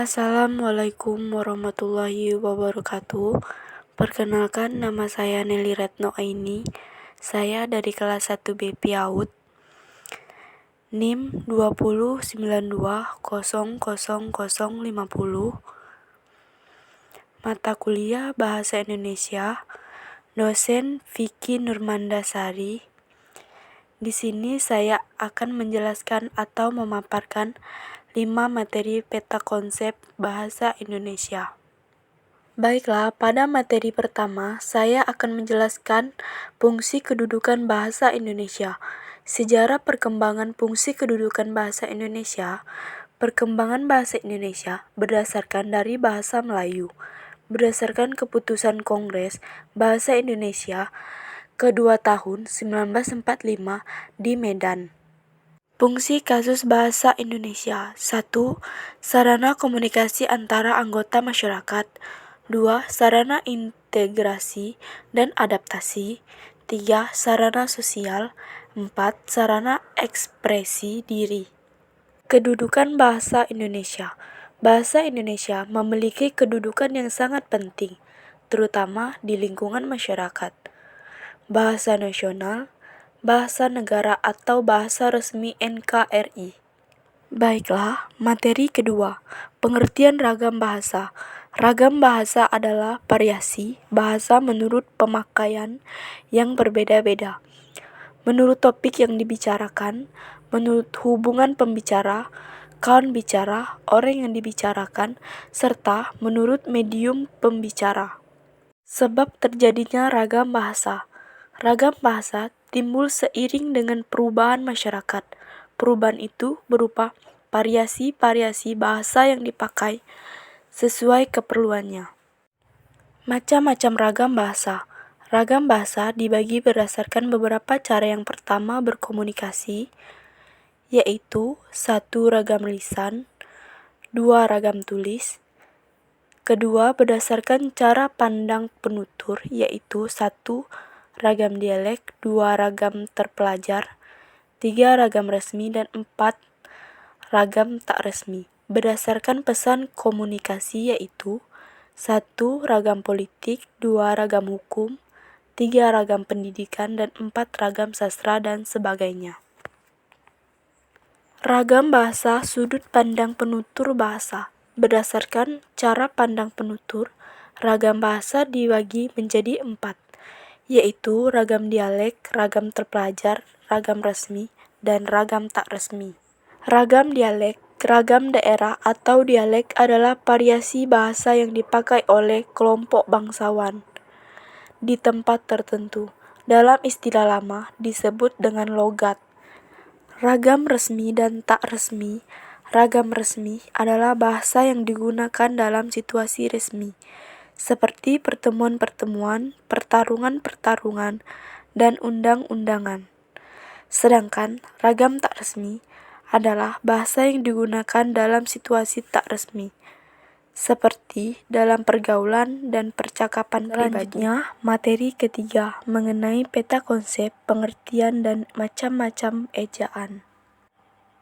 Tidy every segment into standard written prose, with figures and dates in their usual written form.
Assalamualaikum warahmatullahi wabarakatuh. Perkenalkan, nama saya Nelly Retno Aini. Saya dari kelas 1B PIAUD, NIM 2092000050. Mata kuliah Bahasa Indonesia, dosen Vicky Nurmandasari. Di sini saya akan menjelaskan atau memaparkan 5 materi peta konsep bahasa Indonesia. Baiklah, pada materi pertama, saya akan menjelaskan fungsi kedudukan bahasa Indonesia. Sejarah perkembangan fungsi kedudukan bahasa Indonesia. Perkembangan bahasa Indonesia berdasarkan dari bahasa Melayu. Berdasarkan keputusan Kongres Bahasa Indonesia kedua tahun 1945 di Medan. Fungsi kasus bahasa Indonesia. 1. Sarana komunikasi antara anggota masyarakat. 2. Sarana integrasi dan adaptasi. 3. Sarana sosial. 4. Sarana ekspresi diri. Kedudukan bahasa Indonesia. Bahasa Indonesia memiliki kedudukan yang sangat penting, terutama di lingkungan masyarakat. Bahasa nasional, bahasa negara atau bahasa resmi NKRI. Baiklah, materi kedua, pengertian ragam bahasa. Ragam bahasa adalah variasi bahasa menurut pemakaian yang berbeda-beda, menurut topik yang dibicarakan, menurut hubungan pembicara, kawan bicara, orang yang dibicarakan, serta menurut medium pembicara. Sebab terjadinya ragam bahasa. Ragam bahasa timbul seiring dengan perubahan masyarakat. Perubahan itu berupa variasi-variasi bahasa yang dipakai sesuai keperluannya. Macam-macam ragam bahasa. Ragam bahasa dibagi berdasarkan beberapa cara. Yang pertama, berkomunikasi, yaitu 1. Ragam lisan, 2. Ragam tulis. Kedua, berdasarkan cara pandang penutur, yaitu 1. Ragam dialek, 2. Ragam terpelajar, 3. Ragam resmi, dan 4. Ragam tak resmi. Berdasarkan pesan komunikasi, yaitu 1. Ragam politik, 2. Ragam hukum, 3. Ragam pendidikan, dan 4. Ragam sastra dan sebagainya. Ragam bahasa, sudut pandang penutur bahasa. Berdasarkan cara pandang penutur, ragam bahasa dibagi menjadi 4, yaitu ragam dialek, ragam terpelajar, ragam resmi, dan ragam tak resmi. Ragam dialek, ragam daerah atau dialek adalah variasi bahasa yang dipakai oleh kelompok bangsawan di tempat tertentu. Dalam istilah lama disebut dengan logat. Ragam resmi dan tak resmi. Ragam resmi adalah bahasa yang digunakan dalam situasi resmi, seperti pertemuan-pertemuan, pertarungan-pertarungan, dan undang-undangan. Sedangkan ragam tak resmi adalah bahasa yang digunakan dalam situasi tak resmi, seperti dalam pergaulan dan percakapan pribadi. Selanjutnya, materi ketiga mengenai peta konsep, pengertian, dan macam-macam ejaan.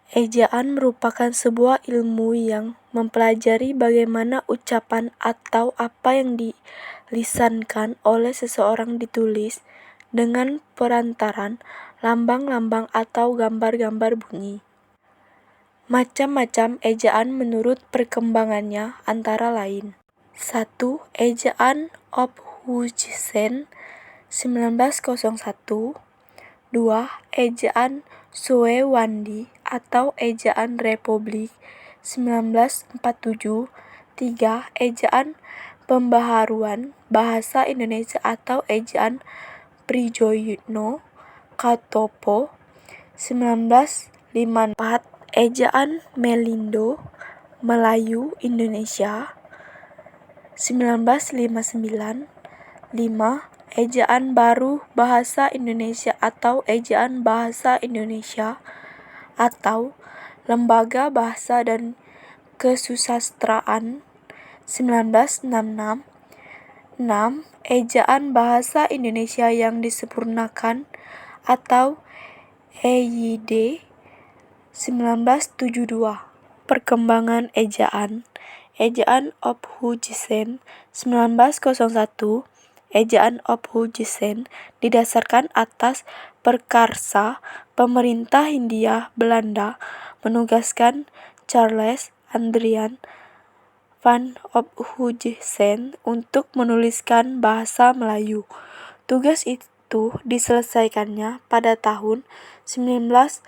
Ejaan merupakan sebuah ilmu yang mempelajari bagaimana ucapan atau apa yang dilisankan oleh seseorang ditulis dengan perantaran lambang-lambang atau gambar-gambar bunyi. Macam-macam ejaan menurut perkembangannya antara lain. 1. Ejaan Ophüsten 1901. 2. Ejaan Suewandi atau Ejaan Republik 1947. 3. Ejaan Pembaharuan Bahasa Indonesia atau Ejaan Prijono Katopo 1954. Ejaan Melindo Melayu Indonesia 1959. 5. Ejaan Baru Bahasa Indonesia atau Ejaan Bahasa Indonesia atau Lembaga Bahasa dan Kesusastraan 1966. 6. Ejaan Bahasa Indonesia yang disempurnakan atau EYD 1972. Perkembangan ejaan. Ejaan Obhuijsen 1901, Ejaan Obhuijsen didasarkan atas perkarsa pemerintah Hindia Belanda menugaskan Charles Adriaan van Obhuijsen untuk menuliskan bahasa Melayu. Tugas itu diselesaikannya pada tahun 1901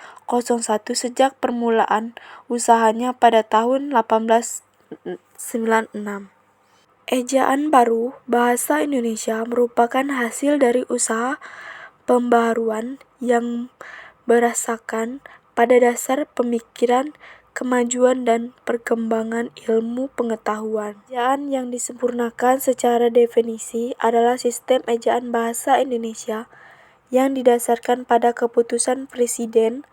sejak permulaan usahanya pada tahun 1896. Ejaan baru bahasa Indonesia merupakan hasil dari usaha pembaharuan yang berdasarkan pada dasar pemikiran, kemajuan dan perkembangan ilmu pengetahuan. Ejaan yang disempurnakan secara definisi adalah sistem ejaan bahasa Indonesia yang didasarkan pada Keputusan Presiden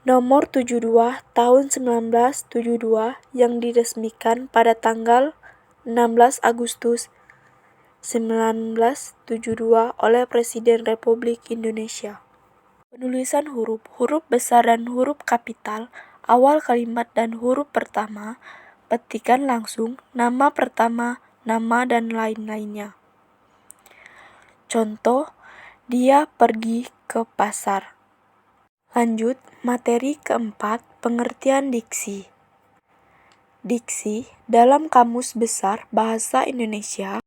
Nomor 72 Tahun 1972 yang diresmikan pada tanggal 16 Agustus 1972 oleh Presiden Republik Indonesia. Penulisan huruf besar dan huruf kapital, awal kalimat dan huruf pertama, petikan langsung, nama pertama, nama dan lain-lainnya. Contoh, dia pergi ke pasar. Lanjut, materi keempat, pengertian diksi. Diksi dalam Kamus Besar Bahasa Indonesia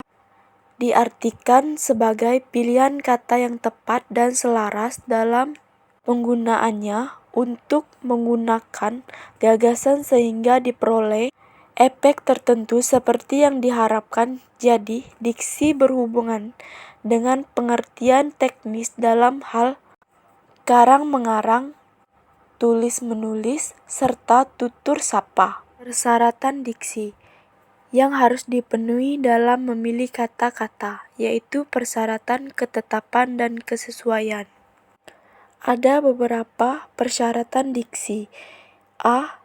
diartikan sebagai pilihan kata yang tepat dan selaras dalam penggunaannya untuk menggunakan gagasan sehingga diperoleh efek tertentu seperti yang diharapkan. Jadi, diksi berhubungan dengan pengertian teknis dalam hal karang-mengarang, tulis-menulis, serta tutur sapa. Persyaratan diksi yang harus dipenuhi dalam memilih kata-kata, yaitu persyaratan ketetapan dan kesesuaian. Ada beberapa persyaratan diksi. A.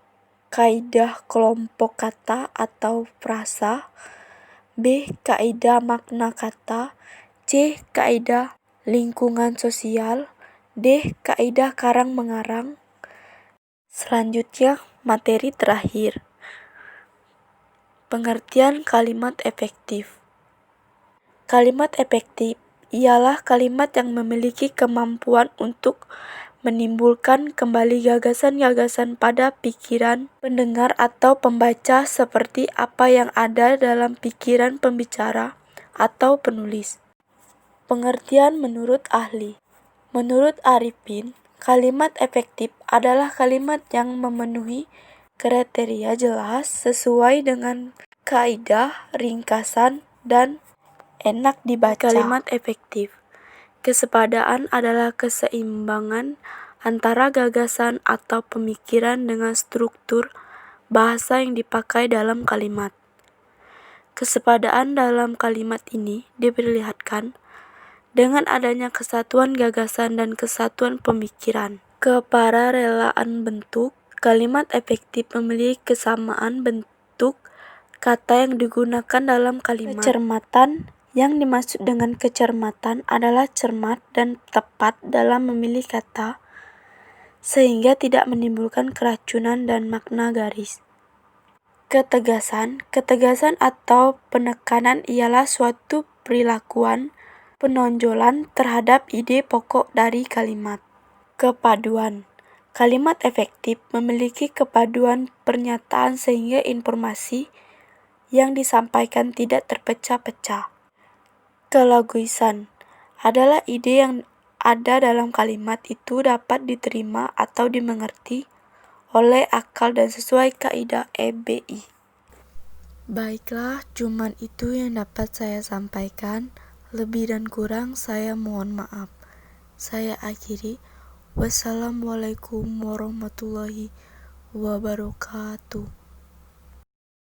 Kaidah kelompok kata atau frasa. B. Kaidah makna kata. C. Kaidah lingkungan sosial. D. Kaidah karang-mengarang. Selanjutnya, materi terakhir. Pengertian kalimat efektif. Kalimat efektif ialah kalimat yang memiliki kemampuan untuk menimbulkan kembali gagasan-gagasan pada pikiran pendengar atau pembaca seperti apa yang ada dalam pikiran pembicara atau penulis. Pengertian menurut ahli. Menurut Arifin, kalimat efektif adalah kalimat yang memenuhi kriteria jelas sesuai dengan kaidah, ringkasan, dan enak dibaca. Kalimat efektif. Kesepadaan adalah keseimbangan antara gagasan atau pemikiran dengan struktur bahasa yang dipakai dalam kalimat. Kesepadaan dalam kalimat ini diperlihatkan dengan adanya kesatuan gagasan dan kesatuan pemikiran. Keparelaan bentuk. Kalimat efektif memiliki kesamaan bentuk kata yang digunakan dalam kalimat. Kecermatan. Yang dimaksud dengan kecermatan adalah cermat dan tepat dalam memilih kata, sehingga tidak menimbulkan keracunan dan makna garis. Ketegasan. Ketegasan atau penekanan ialah suatu perilakuan penonjolan terhadap ide pokok dari kalimat. Kepaduan. Kalimat efektif memiliki kepaduan pernyataan sehingga informasi yang disampaikan tidak terpecah-pecah. Kelogisan adalah ide yang ada dalam kalimat itu dapat diterima atau dimengerti oleh akal dan sesuai kaidah EBI. Baiklah, cuman itu yang dapat saya sampaikan. Lebih dan kurang saya mohon maaf. Saya akhiri. Wassalamualaikum warahmatullahi wabarakatuh.